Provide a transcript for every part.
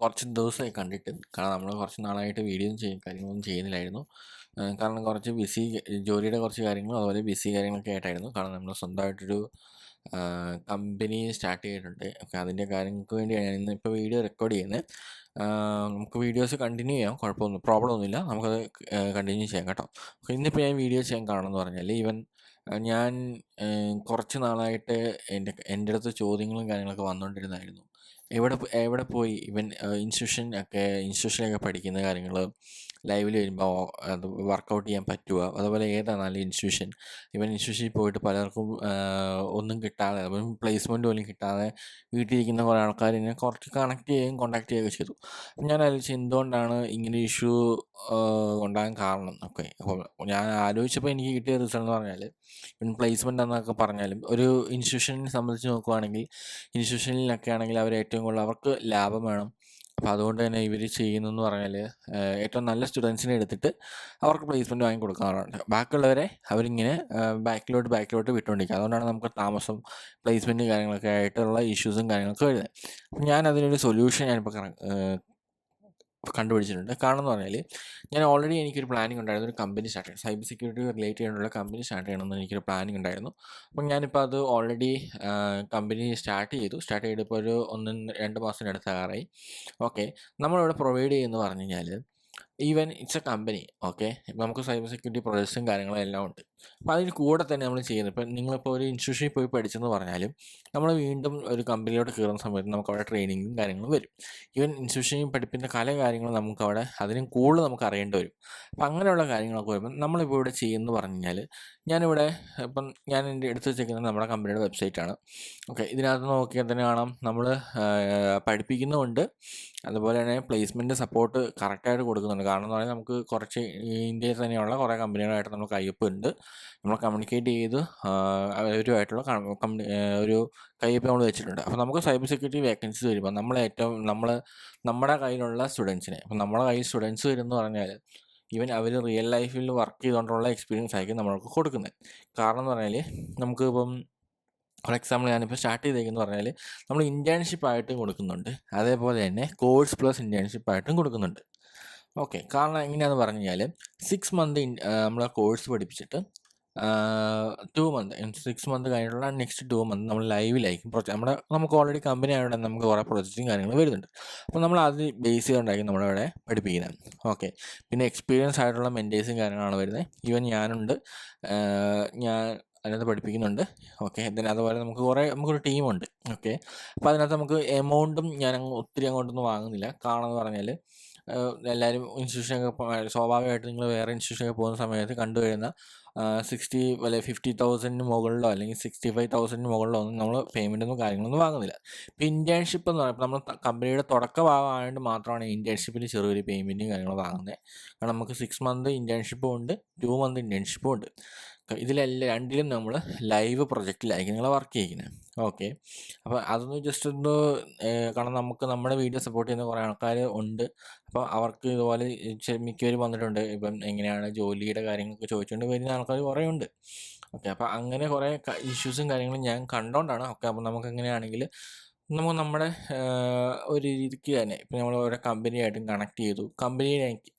കുറച്ച് ദിവസമായി കണ്ടിട്ട്. കാരണം നമ്മൾ കുറച്ച് നാളായിട്ട് കാര്യങ്ങളൊന്നും ചെയ്യുന്നില്ലായിരുന്നു. കാരണം കുറച്ച് ജോലിയുടെ കുറച്ച് കാര്യങ്ങളും അതുപോലെ ബിസി കാര്യങ്ങളൊക്കെ ആയിട്ടായിരുന്നു. കാരണം നമ്മൾ സ്വന്തമായിട്ടൊരു കമ്പനി സ്റ്റാർട്ട് ചെയ്തിട്ടുണ്ട്. ഓക്കെ, അതിൻ്റെ കാര്യങ്ങൾക്ക് വേണ്ടിയാണ് ഞാൻ ഇന്നിപ്പോൾ വീഡിയോ റെക്കോർഡ് ചെയ്യുന്നത്. നമുക്ക് വീഡിയോസ് കണ്ടിന്യൂ ചെയ്യാം, പ്രോബ്ലം ഒന്നുമില്ല. നമുക്കത് കണ്ടിന്യൂ ചെയ്യാം കേട്ടോ. ഓക്കെ, ഇന്നിപ്പോൾ ഞാൻ വീഡിയോ ചെയ്യാൻ കാരണം എന്ന് പറഞ്ഞാൽ ഞാൻ കുറച്ച് നാളായിട്ട് എൻ്റെ അടുത്ത് ചോദ്യങ്ങളും കാര്യങ്ങളൊക്കെ വന്നുകൊണ്ടിരുന്നായിരുന്നു. എവിടെ പോയി ഇൻസ്റ്റിറ്റ്യൂഷനിലൊക്കെ പഠിക്കുന്ന കാര്യങ്ങൾ ലൈവിൽ വരുമ്പോൾ അത് വർക്കൗട്ട് ചെയ്യാൻ പറ്റുമോ, അതുപോലെ ഏതാണ് നല്ല ഇൻസ്റ്റിറ്റ്യൂഷൻ. ഇൻസ്റ്റിറ്റ്യൂഷനിൽ പോയിട്ട് പലർക്കും ഒന്നും കിട്ടാതെ, പ്ലേസ്മെൻറ്റ് പോലും കിട്ടാതെ വീട്ടിലിരിക്കുന്ന കുറേ ആൾക്കാർ എന്നെ കുറച്ച് കോൺടാക്ട് ചെയ്യുകയൊക്കെ ചെയ്തു. ഞാൻ ആലോചിച്ചു എന്തുകൊണ്ടാണ് ഇങ്ങനെ ഇഷ്യൂ ഉണ്ടാകാൻ കാരണം. ഓക്കെ, അപ്പോൾ ഞാൻ ആലോചിച്ചപ്പോൾ എനിക്ക് കിട്ടിയ റിസൾട്ട് എന്ന് പറഞ്ഞാൽ പ്ലേസ്മെൻ്റ് എന്നൊക്കെ പറഞ്ഞാലും ഒരു ഇൻസ്റ്റിറ്റ്യൂഷനെ സംബന്ധിച്ച് നോക്കുകയാണെങ്കിൽ ഇൻസ്റ്റിറ്റ്യൂഷനിലൊക്കെ ആണെങ്കിൽ അവർ ഏറ്റവും കൂടുതൽ അവർക്ക് ലാഭം വേണം. അപ്പോൾ അതുകൊണ്ട് തന്നെ ഇവർ ചെയ്യുന്നതെന്ന് പറഞ്ഞാൽ ഏറ്റവും നല്ല സ്റ്റുഡൻസിനെ എടുത്തിട്ട് അവർക്ക് പ്ലേസ്മെൻറ്റ് വാങ്ങി കൊടുക്കാറുണ്ട്. ബാക്കിയുള്ളവരെ അവരിങ്ങനെ ബാക്കിലോട്ട് വിട്ടുകൊണ്ടിരിക്കുക. അതുകൊണ്ടാണ് നമുക്ക് താമസം, പ്ലേസ്മെൻറ്റ് കാര്യങ്ങളൊക്കെ ആയിട്ടുള്ള ഇഷ്യൂസും കാര്യങ്ങളൊക്കെ വരുന്നത്. അപ്പം ഞാൻ അതിനൊരു സൊല്യൂഷൻ ഞാനിപ്പോൾ കണ്ടുപിടിച്ചിട്ടുണ്ട്. കാരണം എന്ന് പറഞ്ഞാൽ ഞാൻ ഓൾറെഡി എനിക്കൊരു പ്ലാനിങ് ഉണ്ടായിരുന്നു, ഒരു കമ്പനി സ്റ്റാർട്ട് ചെയ്യണം, സൈബർ സെക്യൂരിറ്റി റിലേറ്റ് ചെയ്തിട്ടുള്ള കമ്പനി സ്റ്റാർട്ട് ചെയ്യണമെന്ന് എനിക്കൊരു പ്ലാനിങ് ഉണ്ടായിരുന്നു. അപ്പം ഞാനിപ്പോൾ അത് ഓൾറെഡി കമ്പനി സ്റ്റാർട്ട് ചെയ്തിപ്പോൾ ഒരു 1-2 മാസത്തിനടുത്താകാറായി. ഓക്കെ, നമ്മളിവിടെ പ്രൊവൈഡ് ചെയ്യുമെന്ന് പറഞ്ഞു കഴിഞ്ഞാൽ ഇറ്റ്സ് എ കമ്പനി. ഓക്കെ, ഇപ്പം നമുക്ക് സൈബർ സെക്യൂരിറ്റി പ്രൊജക്ട്സും കാര്യങ്ങളും എല്ലാം ഉണ്ട്. അപ്പോൾ അതിന് കൂടെ തന്നെ നമ്മൾ ചെയ്യുന്നത്, ഇപ്പം നിങ്ങളിപ്പോൾ ഒരു ഇൻസ്റ്റിറ്റ്യൂഷനിൽ പോയി പഠിച്ചെന്ന് പറഞ്ഞാലും നമ്മൾ വീണ്ടും ഒരു കമ്പനിയിലോട്ട് കയറുന്ന സമയത്ത് നമുക്ക് അവിടെ ട്രെയിനിങ്ങും കാര്യങ്ങളും വരും. ഇൻസ്റ്റിറ്റ്യൂഷനിൽ പഠിപ്പിക്കുന്ന കാര്യങ്ങളും നമുക്കവിടെ അതിനും കൂടുതൽ നമുക്ക് അറിയേണ്ടി വരും. അപ്പം അങ്ങനെയുള്ള കാര്യങ്ങളൊക്കെ വരുമ്പോൾ നമ്മളിപ്പോൾ ഇവിടെ ചെയ്യുമെന്ന് പറഞ്ഞു കഴിഞ്ഞാൽ ഞാൻ എൻ്റെ എടുത്ത് വെച്ചേക്കുന്നത് നമ്മുടെ കമ്പനിയുടെ വെബ്സൈറ്റാണ്. ഓക്കെ, ഇതിനകത്ത് നോക്കിയാൽ തന്നെ കാണാം നമ്മൾ പഠിപ്പിക്കുന്നുമുണ്ട്, അതുപോലെ തന്നെ പ്ലേസ്മെൻറ്റ് സപ്പോർട്ട് കറക്റ്റായിട്ട് കൊടുക്കുന്നുണ്ട്. കാരണം എന്ന് പറഞ്ഞാൽ നമുക്ക് കുറച്ച് ഇന്ത്യയിൽ തന്നെയുള്ള കുറേ കമ്പനികളായിട്ട് നമ്മൾ ടൈപ്പ് ഉണ്ട്. നമ്മൾ കമ്മ്യൂണിക്കേറ്റ് ചെയ്ത് അവരുമായിട്ടുള്ള ഒരു ടൈപ്പ് നമ്മൾ വെച്ചിട്ടുണ്ട്. അപ്പോൾ നമുക്ക് സൈബർ സെക്യൂരിറ്റി വേക്കൻസീസ് വരുമ്പോൾ നമ്മുടെ കയ്യിലുള്ള സ്റ്റുഡൻസിനെ, അപ്പം നമ്മുടെ കയ്യിൽ സ്റ്റുഡൻസ് വരുമെന്ന് പറഞ്ഞാൽ അവർ റിയൽ ലൈഫിൽ വർക്ക് ചെയ്തുകൊണ്ടുള്ള എക്സ്പീരിയൻസ് ആയിരിക്കും നമ്മൾക്ക് കൊടുക്കുന്നത്. കാരണം എന്ന് പറഞ്ഞാൽ നമുക്കിപ്പം ഫോർ എക്സാമ്പിൾ ഞാനിപ്പോൾ സ്റ്റാർട്ട് ചെയ്തേക്കെന്ന് പറഞ്ഞാൽ നമ്മൾ ഇൻറ്റേൺഷിപ്പായിട്ടും കൊടുക്കുന്നുണ്ട്, അതേപോലെ തന്നെ കോഴ്സ് പ്ലസ് ഇൻറ്റേൺഷിപ്പായിട്ടും കൊടുക്കുന്നുണ്ട്. ഓക്കെ, കാരണം എങ്ങനെയാണെന്ന് പറഞ്ഞു കഴിഞ്ഞാൽ 6 മന്ത് നമ്മൾ കോഴ്സ് പഠിപ്പിച്ചിട്ട് 2 മന്ത് 6 മന്ത് കഴിഞ്ഞിട്ടുള്ള നെക്സ്റ്റ് 2 മന്ത് നമ്മൾ ലൈവിലായിരിക്കും നമുക്ക് ഓൾറെഡി കമ്പനി ആയതുകൊണ്ട് നമുക്ക് കുറേ പ്രൊജക്റ്റും കാര്യങ്ങൾ വരുന്നുണ്ട്. അപ്പോൾ നമ്മൾ അത് ബേസ് ചെയ്തുകൊണ്ടായിരിക്കും നമ്മളിവിടെ പഠിപ്പിക്കുന്നത്. ഓക്കെ, പിന്നെ എക്സ്പീരിയൻസ് ആയിട്ടുള്ള മെൻറ്റേഴ്സും കാര്യങ്ങളാണ് വരുന്നത്. ഞാനുണ്ട്, ഞാൻ അതിനകത്ത് പഠിപ്പിക്കുന്നുണ്ട്. ഓക്കെ, അതുപോലെ നമുക്കൊരു ടീമുണ്ട്. ഓക്കെ, അപ്പോൾ അതിനകത്ത് നമുക്ക് എമൗണ്ടും ഒത്തിരി അങ്ങോട്ടൊന്നും വാങ്ങുന്നില്ല. കാരണം എന്ന് പറഞ്ഞാൽ എല്ലാവരും സ്വാഭാവികമായിട്ട് നിങ്ങൾ വേറെ ഇൻസ്റ്റിറ്റ്യൂഷനൊക്കെ പോകുന്ന സമയത്ത് കണ്ടുവരുന്ന 50,000 മുകളിലോ അല്ലെങ്കിൽ 65,000 മുകളിലോ ഒന്നും നമ്മൾ പേയ്മെൻറ്റൊന്നും കാര്യങ്ങളൊന്നും വാങ്ങുന്നില്ല. ഇപ്പോൾ ഇൻറ്റേൺഷിപ്പ് എന്ന് പറയുമ്പോൾ നമ്മൾ കമ്പനിയുടെ തുടക്കഭാഗമായതുകൊണ്ട് മാത്രമാണ് ഇൻറ്റേൺഷിപ്പിന് ചെറിയൊരു പേയ്മെൻറ്റും കാര്യങ്ങളും വാങ്ങുന്നത്. കാരണം നമുക്ക് 6 മന്ത് ഇൻറ്റേൺഷിപ്പും ഉണ്ട്, 2 മന്ത് ഇൻറ്റേൺഷിപ്പും ഉണ്ട്. രണ്ടിലും നമ്മൾ ലൈവ് പ്രൊജക്റ്റിലായിരിക്കും നിങ്ങൾ വർക്ക് ചെയ്യുന്നത്. ഓക്കെ, അപ്പോൾ അതൊന്ന് ജസ്റ്റ് ഒന്ന് കാരണം നമുക്ക് നമ്മുടെ വീഡിയോ സപ്പോർട്ട് ചെയ്യുന്ന കുറേ ആൾക്കാർ ഉണ്ട്. അപ്പോൾ അവർക്ക് ഇതുപോലെ മിക്കവരും വന്നിട്ടുണ്ട്. ഇപ്പം എങ്ങനെയാണ് ജോലിയുടെ കാര്യങ്ങളൊക്കെ ചോദിച്ചുകൊണ്ട് വരുന്ന ആൾക്കാർ കുറേ ഉണ്ട്. ഓക്കെ, അപ്പോൾ അങ്ങനെ കുറേ ഇഷ്യൂസും കാര്യങ്ങളും ഞാൻ കണ്ടുകൊണ്ടാണ്. ഓക്കെ, അപ്പോൾ നമുക്ക് എങ്ങനെയാണെങ്കിൽ നമുക്ക് നമ്മുടെ ഒരു രീതിക്ക് തന്നെ ഇപ്പം നമ്മൾ ഓരോ കമ്പനിയായിട്ടും കണക്ട് ചെയ്തു.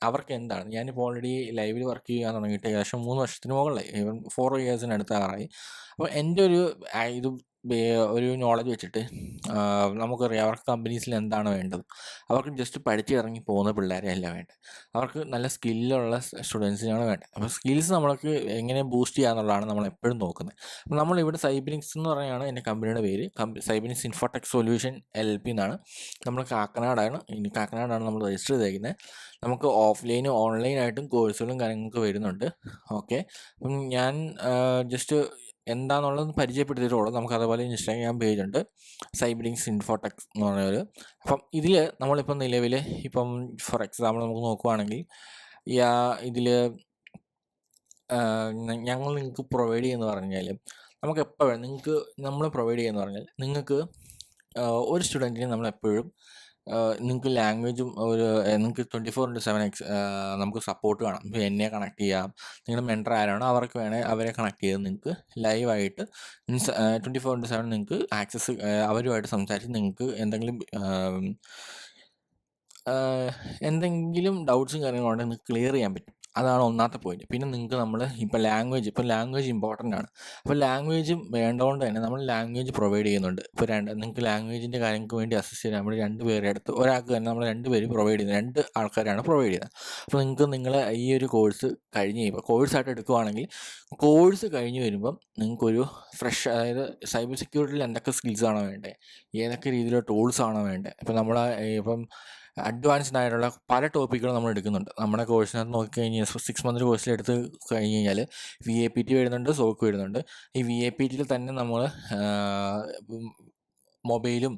അവർക്ക് എന്താണ്, ഞാനിപ്പോൾ ഓൾറെഡി ലൈവിൽ വർക്ക് ചെയ്യാൻ തുടങ്ങിയിട്ട് ഏകദേശം 3 വർഷത്തിന് മുകളിലായി, ഈവൻ 4 ഇയേഴ്സിനടുത്താറായി. അപ്പോൾ എൻ്റെ ഒരു നോളജ് വെച്ചിട്ട് നമുക്കറിയാം അവർക്ക് കമ്പനീസിൽ എന്താണ് വേണ്ടത്. അവർക്ക് ജസ്റ്റ് പഠിച്ചിറങ്ങി പോകുന്ന പിള്ളേരെ അല്ല വേണ്ടത്, അവർക്ക് നല്ല സ്കില്ലുള്ള സ്റ്റുഡൻസിനാണ് വേണ്ടത്. അപ്പോൾ സ്കിൽസ് നമ്മൾക്ക് എങ്ങനെ ബൂസ്റ്റ് ചെയ്യാന്നുള്ളതാണ് നമ്മൾ എപ്പോഴും നോക്കുന്നത്. അപ്പോൾ നമ്മളിവിടെ സൈബിനിക്സ് എന്ന് പറയുകയാണ് എൻ്റെ കമ്പനിയുടെ പേര്. സൈബിനിക്സ് ഇൻഫോടെക് സൊല്യൂഷൻ LLP എന്നാണ്. നമ്മൾ കാക്കനാടാണ് നമ്മൾ രജിസ്റ്റർ ചെയ്തേക്കുന്നത്. നമുക്ക് ഓഫ്ലൈനും ഓൺലൈനായിട്ടും കോഴ്സുകളും കാര്യങ്ങളൊക്കെ വരുന്നുണ്ട്. ഓക്കെ, അപ്പം ഞാൻ ജസ്റ്റ് എന്താണെന്നുള്ളത് പരിചയപ്പെടുത്തിയിട്ടുള്ളൂ. നമുക്ക് അതുപോലെ ഇൻസ്റ്റാഗ്രാം പേജുണ്ട്, സൈബിനിക്സ് ഇൻഫോടെക് എന്ന് പറഞ്ഞൊരു. അപ്പം ഇതിൽ നമ്മളിപ്പം നിലവിൽ ഫോർ എക്സാമ്പിൾ നമുക്ക് നോക്കുവാണെങ്കിൽ ഇതിൽ ഞങ്ങൾ നിങ്ങൾക്ക് പ്രൊവൈഡ് ചെയ്യുമെന്ന് പറഞ്ഞാൽ നമുക്ക് എപ്പോഴും നമ്മൾ പ്രൊവൈഡ് ചെയ്യുമെന്ന് പറഞ്ഞാൽ നിങ്ങൾക്ക് ഒരു സ്റ്റുഡൻറ്റിന് നമ്മളെപ്പോഴും നിങ്ങൾക്ക് ലാംഗ്വേജും നിങ്ങൾക്ക് 24/7 നമുക്ക് സപ്പോർട്ട് വേണം. ഇപ്പോൾ എന്നെ കണക്ട് ചെയ്യാം, നിങ്ങളുടെ മെൻറ്റർ ആരാണോ അവർക്ക് അവരെ കണക്ട് ചെയ്ത് നിങ്ങൾക്ക് ലൈവായിട്ട് 24/7 നിങ്ങൾക്ക് ആക്സസ് അവരുമായിട്ട് സംസാരിച്ച് നിങ്ങൾക്ക് എന്തെങ്കിലും എന്തെങ്കിലും ഡൗട്ട്സും കാര്യങ്ങളും ഉണ്ടെങ്കിൽ നിങ്ങൾക്ക് ക്ലിയർ ചെയ്യാൻ പറ്റും. അതാണ് ഒന്നാമത്തെ പോയിന്റ്. പിന്നെ നിങ്ങൾക്ക് നമ്മൾ ഇപ്പോൾ ലാംഗ്വേജ് ഇമ്പോർട്ടൻ്റ് ആണ്. അപ്പോൾ ലാംഗ്വേജും വേണ്ടതുകൊണ്ട് തന്നെ നമ്മൾ ലാംഗ്വേജ് പ്രൊവൈഡ് ചെയ്യുന്നുണ്ട്. ഇപ്പോൾ നിങ്ങൾക്ക് ലാംഗ്വേജിൻ്റെ കാര്യങ്ങൾക്ക് വേണ്ടി അസിസ്റ്റ് ചെയ്യാൻ നമ്മൾ 2 പേരെ അടുത്ത് ഒരാൾക്ക് തന്നെ നമ്മൾ 2 പേര് പ്രൊവൈഡ് ചെയ്യുന്നത്, 2 ആൾക്കാരാണ് പ്രൊവൈഡ് ചെയ്യുന്നത്. അപ്പോൾ നിങ്ങൾക്ക് നിങ്ങളെ ഈ ഒരു കോഴ്സ് കഴിഞ്ഞ് കഴിയുമ്പോൾ കോഴ്സായിട്ട് എടുക്കുകയാണെങ്കിൽ കോഴ്സ് കഴിഞ്ഞ് വരുമ്പം നിങ്ങൾക്കൊരു ഫ്രഷ്, അതായത് സൈബർ സെക്യൂരിറ്റിയിൽ എന്തൊക്കെ സ്കിൽസാണോ വേണ്ടത്, ഏതൊക്കെ രീതിയിലുള്ള ടൂൾസാണോ വേണ്ടത്, ഇപ്പം നമ്മൾ ഇപ്പം അഡ്വാൻസ്ഡ് ആയിട്ടുള്ള പല ടോപ്പിക്കുകളും നമ്മൾ എടുക്കുന്നുണ്ട്. നമ്മുടെ കോഴ്സിനകത്ത് നോക്കിക്കഴിഞ്ഞാൽ 6 മന്ത് കോഴ്സിൽ എടുത്ത് കഴിഞ്ഞ് കഴിഞ്ഞാൽ VAPT വരുന്നുണ്ട്, സോക്ക് വരുന്നുണ്ട്. ഈ VAPTയിൽ തന്നെ നമ്മൾ മൊബൈലും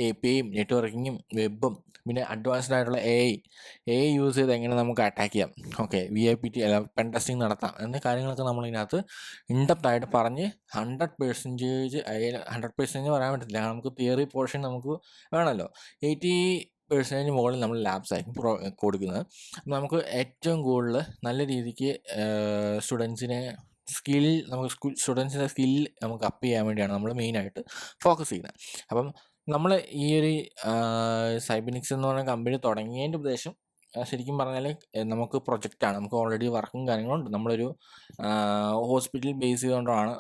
APIയും നെറ്റ്വർക്കിങ്ങും വെബും പിന്നെ അഡ്വാൻസ്ഡ് ആയിട്ടുള്ള AI യൂസ് ചെയ്ത് എങ്ങനെ നമുക്ക് അറ്റാക്ക് ചെയ്യാം, ഓക്കെ, VAPT അല്ല പെൻ ടെസ്റ്റിംഗ് നടത്താം എന്ന കാര്യങ്ങളൊക്കെ നമ്മളിതിനകത്ത് ഇൻഡെപ്ത് ആയിട്ട് പറഞ്ഞ് 100% പറയാൻ പറ്റത്തില്ല. നമുക്ക് തിയറി പോർഷൻ നമുക്ക് വേണമല്ലോ. 80% മുകളിൽ നമ്മൾ ലാബ്സ് ആയിരിക്കും കൊടുക്കുന്നത്. നമുക്ക് ഏറ്റവും കൂടുതൽ നല്ല രീതിക്ക് സ്റ്റുഡൻസിനെ സ്റ്റുഡൻസിൻ്റെ സ്കിൽ നമുക്ക് അപ്പ് ചെയ്യാൻ വേണ്ടിയാണ് നമ്മൾ മെയിനായിട്ട് ഫോക്കസ് ചെയ്യുന്നത്. അപ്പം നമ്മൾ ഈ ഒരു സൈബർനിക്സ് എന്ന് പറഞ്ഞ കമ്പനി തുടങ്ങിയതിൻ്റെ ഉദ്ദേശം ശരിക്കും പറഞ്ഞാൽ നമുക്ക് പ്രൊജക്റ്റാണ്. നമുക്ക് ഓൾറെഡി വർക്കും കാര്യങ്ങളുണ്ട്. നമ്മളൊരു ഹോസ്പിറ്റൽ ബേസ് ചെയ്തുകൊണ്ടാണ്,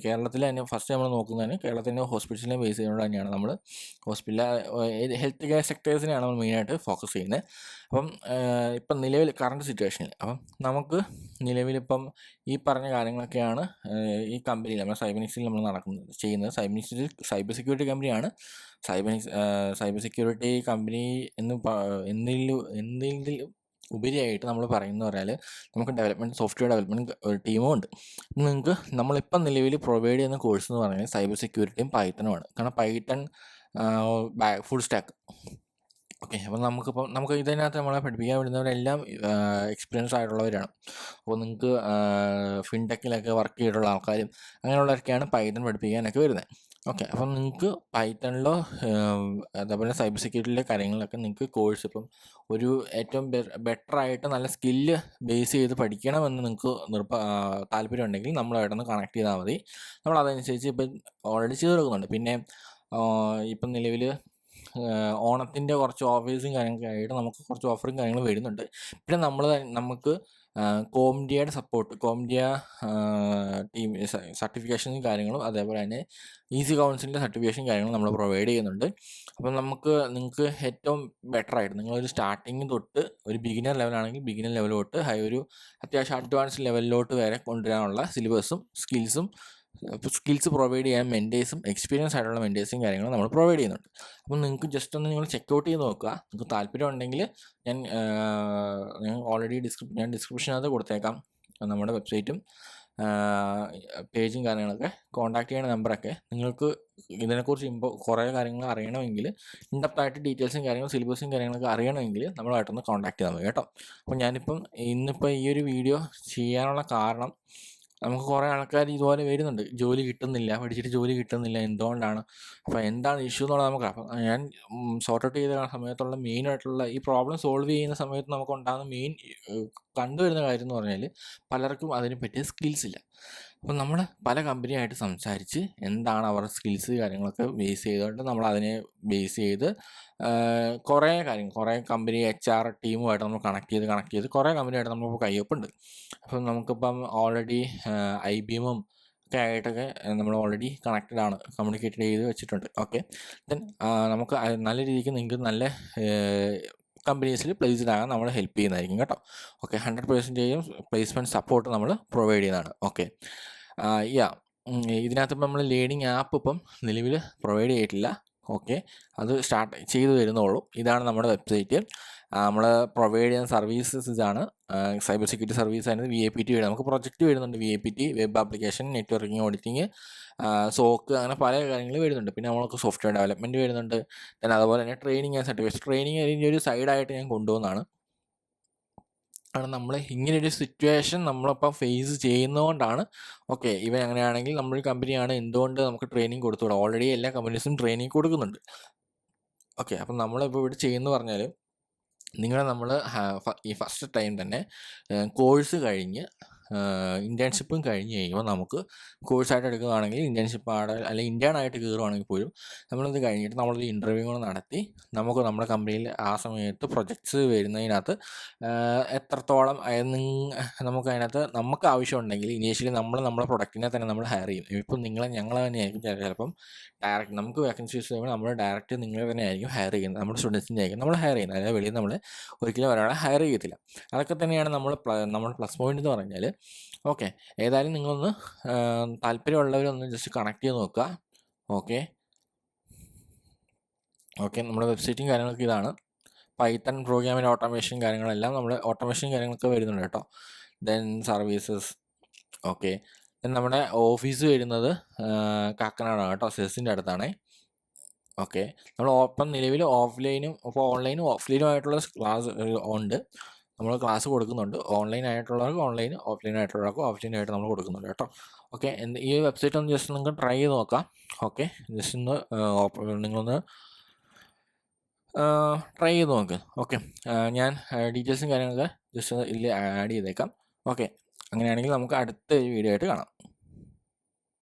കേരളത്തിൽ തന്നെ ഫസ്റ്റ് നമ്മൾ നോക്കുന്നതിന് കേരളത്തിൻ്റെ ഹോസ്പിറ്റലിനെ ബേസ് ചെയ്തുകൊണ്ട് തന്നെയാണ് നമ്മൾ ഹെൽത്ത് കെയർ സെക്ടേഴ്സിനെയാണ് നമ്മൾ മെയിനായിട്ട് ഫോക്കസ് ചെയ്യുന്നത്. അപ്പം ഇപ്പം നിലവിൽ കറണ്ട് സിറ്റുവേഷനിൽ നമുക്ക് നിലവിലിപ്പം ഈ പറഞ്ഞ കാര്യങ്ങളൊക്കെയാണ് ഈ കമ്പനിയിൽ നമ്മൾ സൈബർനിക്സിൽ നമ്മൾ ചെയ്യുന്നത്. സൈബർ സെക്യൂരിറ്റി കമ്പനിയാണ്. സൈബർ സെക്യൂരിറ്റി കമ്പനി എന്തെങ്കിലും ഉപരിയായിട്ട് നമ്മൾ പറയുന്നത് പറഞ്ഞാൽ നമുക്ക് സോഫ്റ്റ്വെയർ ഡെവലപ്മെൻറ്റ് ഒരു ടീമും ഉണ്ട്. നിങ്ങൾക്ക് നമ്മളിപ്പം നിലവിൽ പ്രൊവൈഡ് ചെയ്യുന്ന കോഴ്സ് എന്ന് പറഞ്ഞാൽ സൈബർ സെക്യൂരിറ്റിയും പൈത്തനുമാണ്. കാരണം പൈത്തൺ ഫുൾ സ്റ്റാക്ക്, ഓക്കെ. അപ്പം നമുക്ക് ഇതിനകത്ത് നമ്മളെ പഠിപ്പിക്കാൻ വിടുന്നവരെല്ലാം എക്സ്പീരിയൻസ് ആയിട്ടുള്ളവരാണ്. അപ്പോൾ നിങ്ങൾക്ക് ഫിൻടെക്കിലൊക്കെ വർക്ക് ചെയ്തിട്ടുള്ള ആൾക്കാരും അങ്ങനെയുള്ളവരൊക്കെയാണ് പൈത്തൺ പഠിപ്പിക്കാനൊക്കെ വരുന്നത്, ഓക്കെ. അപ്പം നിങ്ങൾക്ക് പൈത്തണിലോ അതേപോലെ സൈബർ സെക്യൂരിറ്റിയിലെ കാര്യങ്ങളിലൊക്കെ നിങ്ങൾക്ക് കോഴ്സ് ഇപ്പം ഒരു ഏറ്റവും ബെറ്ററായിട്ട് നല്ല സ്കില്ല് ബേസ് ചെയ്ത് പഠിക്കണമെന്ന് നിങ്ങൾക്ക് താല്പര്യം ഉണ്ടെങ്കിൽ നമ്മളായിട്ടൊന്ന് കണക്ട് ചെയ്താൽ മതി. നമ്മൾ അതനുസരിച്ച് ഇപ്പം ഓൾറെഡി ചെയ്ത് കൊടുക്കുന്നുണ്ട്. പിന്നെ ഇപ്പം നിലവിൽ ഓണത്തിൻ്റെ കുറച്ച് ഓഫേഴ്സും കാര്യങ്ങളൊക്കെ ആയിട്ട് നമുക്ക് കുറച്ച് ഓഫറും കാര്യങ്ങളും വരുന്നുണ്ട്. പിന്നെ നമുക്ക് കോംഡിയയുടെ സപ്പോർട്ട്, കോംഡിയ ടീം സർട്ടിഫിക്കേഷനും കാര്യങ്ങളും അതേപോലെ തന്നെ ഈസി കൗൺസിലിൻ്റെ സർട്ടിഫിക്കേഷൻ കാര്യങ്ങളും നമ്മൾ പ്രൊവൈഡ് ചെയ്യുന്നുണ്ട്. അപ്പം നിങ്ങൾക്ക് ഏറ്റവും ബെറ്ററായിട്ട് നിങ്ങളൊരു സ്റ്റാർട്ടിങ് തൊട്ട് ഒരു ബിഗിനർ ലെവലാണെങ്കിൽ ബിഗിനർ ലെവൽ തൊട്ട് ഒരു അത്യാവശ്യം അഡ്വാൻസ് ലെവലിലോട്ട് വരെ കൊണ്ടുവരാനുള്ള സിലബസും സ്കിൽസ് പ്രൊവൈഡ് ചെയ്യാൻ മെൻറ്റേഴ്സും എക്സ്പീരിയൻസ് ആയിട്ടുള്ള മെൻറ്റേഴ്സും കാര്യങ്ങളും നമ്മൾ പ്രൊവൈഡ് ചെയ്യുന്നുണ്ട്. അപ്പം നിങ്ങൾക്ക് ജസ്റ്റ് ഒന്ന് നിങ്ങൾ ചെക്കൗട്ട് ചെയ്ത് നോക്കുക. നിങ്ങൾക്ക് താല്പര്യം ഉണ്ടെങ്കിൽ ഞാൻ ഓൾറെഡി ഡിസ്ക്രിപ്ഷനകത്ത് കൊടുത്തേക്കാം നമ്മുടെ വെബ്സൈറ്റും പേജും കാര്യങ്ങളൊക്കെ. കോൺടാക്ട് ചെയ്യുന്ന നമ്പറൊക്കെ നിങ്ങൾക്ക് ഇതിനെക്കുറിച്ച് കുറേ കാര്യങ്ങൾ അറിയണമെങ്കിൽ ഇൻഡെപ്തായിട്ട് ഡീറ്റെയിൽസും കാര്യങ്ങളും സിലബസും കാര്യങ്ങളൊക്കെ അറിയണമെങ്കിൽ നമ്മളായിട്ടൊന്ന് കോൺടാക്ട് ചെയ്താൽ മതി കേട്ടോ. അപ്പം ഇന്നിപ്പോൾ ഈ ഒരു വീഡിയോ ചെയ്യാനുള്ള കാരണം നമുക്ക് കുറേ ആൾക്കാർ ഇതുപോലെ വരുന്നുണ്ട്, ജോലി കിട്ടുന്നില്ല, പഠിച്ചിട്ട് ജോലി കിട്ടുന്നില്ല, എന്തുകൊണ്ടാണ്, അപ്പോൾ എന്താണ് ഇഷ്യൂ എന്നുള്ളത് നമുക്ക്. അപ്പം ഞാൻ സോർട്ട് ഔട്ട് ചെയ്ത സമയത്തുള്ള മെയിനായിട്ടുള്ള ഈ പ്രോബ്ലം സോൾവ് ചെയ്യുന്ന സമയത്ത് നമുക്ക് ഉണ്ടാകുന്ന കണ്ടുവരുന്ന കാര്യം എന്ന് പറഞ്ഞാൽ പലർക്കും അതിനെ പറ്റിയ സ്കിൽസ് ഇല്ല. അപ്പം നമ്മൾ പല കമ്പനിയായിട്ട് സംസാരിച്ച് എന്താണ് അവരുടെ സ്കിൽസ് കാര്യങ്ങളൊക്കെ ബേസ് ചെയ്തുകൊണ്ട് നമ്മളതിനെ ബേസ് ചെയ്ത് കുറേ കമ്പനി HR ടീമുമായിട്ട് നമ്മൾ കണക്ട് ചെയ്ത് കുറേ കമ്പനിയായിട്ട് നമ്മളിപ്പോൾ കയ്യൊപ്പുണ്ട്. അപ്പം നമുക്കിപ്പം ഓൾറെഡി IBM ഒക്കെ ആയിട്ടൊക്കെ നമ്മൾ ഓൾറെഡി കണക്റ്റഡ് ആണ്, കമ്മ്യൂണിക്കേറ്റ് ചെയ്ത് വെച്ചിട്ടുണ്ട്, ഓക്കെ. ദെൻ നമുക്ക് നല്ല രീതിക്ക് നിങ്ങൾക്ക് നല്ല കമ്പനീസിൽ പ്ലേസ്ഡ് ആകാൻ നമ്മൾ ഹെൽപ്പ് ചെയ്യുന്നതായിരിക്കും കേട്ടോ, ഓക്കെ. 100% പ്ലേസ്മെൻറ്റ് സപ്പോർട്ട് നമ്മൾ പ്രൊവൈഡ് ചെയ്യുന്നതാണ്, ഓക്കെ. ഇതിനകത്തിപ്പം നമ്മൾ ലേണിംഗ് ആപ്പ് ഇപ്പം നിലവിൽ പ്രൊവൈഡ് ചെയ്തിട്ടില്ല, ഓക്കെ. അത് സ്റ്റാർട്ട് ചെയ്ത് വരുന്നുള്ളൂ. ഇതാണ് നമ്മുടെ വെബ്സൈറ്റ്. നമ്മൾ പ്രൊവൈഡ് ചെയ്യുന്ന സർവീസസ് ഇതാണ്. സൈബർ സെക്യൂരിറ്റി സർവീസ് ആയിരുന്നു VAPT വരുന്നത്. നമുക്ക് പ്രൊജക്റ്റ് വരുന്നുണ്ട്, VAPT, web application, networking, auditing, soak, അങ്ങനെ പല കാര്യങ്ങൾ വരുന്നുണ്ട്. പിന്നെ നമ്മൾക്ക് സോഫ്റ്റ്വെയർ ഡെവലപ്മെൻറ്റ് വരുന്നുണ്ട്. പിന്നെ അതുപോലെ തന്നെ ട്രെയിനിങ് ആൻഡ് സർട്ടിഫിക്കേഷൻ. ട്രെയിനിങ് അതിൻ്റെ ഒരു സൈഡായിട്ട് ഞാൻ കൊണ്ടുപോകുന്നതാണ്. നമ്മൾ ഇങ്ങനൊരു സിറ്റുവേഷൻ നമ്മളിപ്പോൾ ഫേസ് ചെയ്യുന്നതുകൊണ്ടാണ്, ഓക്കെ, ഇവൻ അങ്ങനെയാണെങ്കിൽ നമ്മളൊരു കമ്പനിയാണ്, എന്തുകൊണ്ട് നമുക്ക് ട്രെയിനിങ് കൊടുത്തുകൂടാ? ഓൾറെഡി എല്ലാ കമ്പനീസും ട്രെയിനിങ് കൊടുക്കുന്നുണ്ട്, ഓക്കെ. അപ്പം നമ്മളിപ്പോൾ ഇവിടെ ചെയ്യുന്നത് പറഞ്ഞാൽ നമ്മൾ ഈ ഫസ്റ്റ് ടൈം തന്നെ കോഴ്സ് കഴിഞ്ഞ് ഇൻറ്റേൺഷിപ്പും കഴിഞ്ഞ് കഴിയുമ്പോൾ നമുക്ക് കോഴ്സായിട്ട് എടുക്കുകയാണെങ്കിൽ ഇൻറ്റേൺഷിപ്പ് ആടെ അല്ലെങ്കിൽ ഇൻറ്റേൺ ആയിട്ട് കയറുവാണെങ്കിൽ പോലും നമ്മളിത് കഴിഞ്ഞിട്ട് നമ്മളൊരു ഇൻ്റർവ്യൂ കൂടെ നടത്തി നമുക്ക് നമ്മുടെ കമ്പനിയിൽ ആ സമയത്ത് പ്രൊജക്ട്സ് വരുന്നതിനകത്ത് എത്രത്തോളം നമുക്ക് അതിനകത്ത് നമുക്ക് ആവശ്യമുണ്ടെങ്കിൽ ഇനീഷ്യലി നമ്മളെ പ്രൊഡക്റ്റിനെ തന്നെ നമ്മൾ ഹയർ ചെയ്യും. ഇപ്പം ഞങ്ങൾ തന്നെയായിരിക്കും ചിലപ്പം ഡയറക്റ്റ് നമുക്ക് വേക്കൻസീസ് വരുമ്പോൾ നമ്മൾ ഡയറക്റ്റ് നിങ്ങളെ തന്നെ ആയിരിക്കും ഹയർ ചെയ്യുന്നത്. നമ്മുടെ സ്റ്റുഡൻസിനെ ആയിരിക്കും നമ്മൾ ഹയർ ചെയ്യുന്നത്. അതായത് വെളിയിൽ നമ്മൾ ഒരിക്കലും ഒരാളെ ഹയർ ചെയ്യത്തില്ല. അതൊക്കെ തന്നെയാണ് നമ്മൾ പ്ലസ് പോയിന്റ് എന്ന് പറഞ്ഞാൽ. ഓക്കെ, ഏതായാലും നിങ്ങളൊന്ന് താല്പര്യമുള്ളവരൊന്ന് ജസ്റ്റ് കണക്ട് ചെയ്ത് നോക്കുക. ഓക്കെ, നമ്മുടെ വെബ്സൈറ്റും കാര്യങ്ങളൊക്കെ ഇതാണ്. പൈത്തൺ പ്രോഗ്രാമിംഗ് ഓട്ടോമേഷൻ കാര്യങ്ങളെല്ലാം നമ്മൾ ഓട്ടോമേഷൻ കാര്യങ്ങളൊക്കെ വരുന്നുണ്ട് കേട്ടോ. Then services. ഓക്കെ, ദെൻ നമ്മുടെ ഓഫീസ് വരുന്നത് കാക്കനാടാണ് കേട്ടോ, സെസ്സിൻ്റെ അടുത്താണ്. ഓക്കെ, നമ്മൾ നിലവിൽ ഓഫ്ലൈനും ഇപ്പോൾ ഓൺലൈനും ഓഫ്ലൈനും ആയിട്ടുള്ള ക്ലാസ് ഉണ്ട്. നമ്മൾ ക്ലാസ് കൊടുക്കുന്നുണ്ട്. ഓൺലൈൻ ആയിട്ടുള്ളവർക്ക് ഓൺലൈൻ, ഓഫ്ലൈൻ ആയിട്ടുള്ളവർക്ക് ഓഫ്ലൈൻ ആയിട്ട് നമ്മൾ കൊടുക്കുന്നുണ്ട് കേട്ടോ. ഓക്കെ, ഈ വെബ്സൈറ്റ് ഒന്ന് ജസ്റ്റ് നിങ്ങൾക്ക് ട്രൈ ചെയ്ത് നോക്കാം. ഓക്കെ, ജസ്റ്റ് ഒന്ന് നിങ്ങളൊന്ന് ട്രൈ ചെയ്ത് നോക്ക്. ഓക്കെ, ഞാൻ ഡീറ്റെയിൽസും കാര്യങ്ങളൊക്കെ ജസ്റ്റ് ഇതിൽ ആഡ് ചെയ്തേക്കാം. ഓക്കെ, അങ്ങനെയാണെങ്കിൽ നമുക്ക് അടുത്ത വീഡിയോ ആയിട്ട് കാണാം.